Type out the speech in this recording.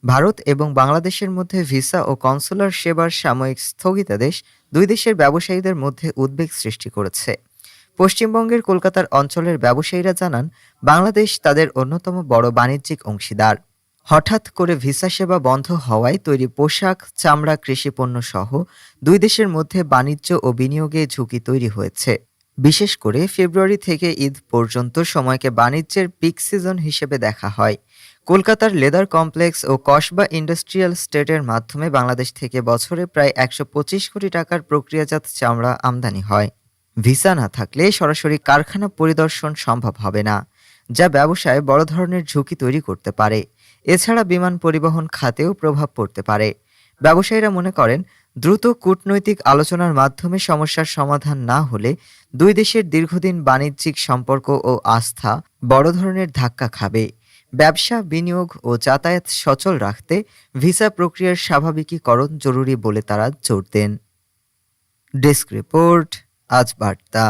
ভারত এবং বাংলাদেশের মধ্যে ভিসা ও কনসুলার সেবার সাময়িক স্থগিতাদেশ দুই দেশের ব্যবসায়ীদের মধ্যে উদ্বেগ সৃষ্টি করেছে। পশ্চিমবঙ্গের কলকাতার অঞ্চলের ব্যবসায়ীরা জানান, বাংলাদেশ তাদের অন্যতম বড় বাণিজ্যিক অংশীদার। হঠাৎ করে ভিসা সেবা বন্ধ হওয়ায় তৈরি পোশাক, চামড়া, কৃষিপণ্য সহ দুই দেশের মধ্যে বাণিজ্য ও বিনিয়োগে ঝুঁকি তৈরি হয়েছে। বিশেষ করে ফেব্রুয়ারি থেকে ঈদ পর্যন্ত সময়কে বাণিজ্যের পিক সিজন হিসেবে দেখা হয়। কলকাতার লেদার কমপ্লেক্স ও কসবা ইন্ডাস্ট্রিয়াল স্টেটের মাধ্যমে বাংলাদেশ থেকে বছরে প্রায় ১২৫ কোটি টাকার প্রক্রিয়াজাত চামড়া আমদানি হয়। ভিসা না থাকলে সরাসরি কারখানা পরিদর্শন সম্ভব হবে না, যা ব্যবসায় বড় ধরনের ঝুঁকি তৈরি করতে পারে। এছাড়া বিমান পরিবহন খাতেও প্রভাব পড়তে পারে। ব্যবসায়ীরা মনে করেন, দ্রুত কূটনৈতিক আলোচনার মাধ্যমে সমস্যার সমাধান না হলে দুই দেশের দীর্ঘদিন বাণিজ্যিক সম্পর্ক ও আস্থা বড় ধরনের ধাক্কা খাবে। ব্যবসা, বিনিয়োগ ও যাতায়াত সচল রাখতে ভিসা প্রক্রিয়ার স্বাভাবিকীকরণ জরুরি বলে তারা জোর দেন। ডেস্ক রিপোর্ট, আজ বার্তা।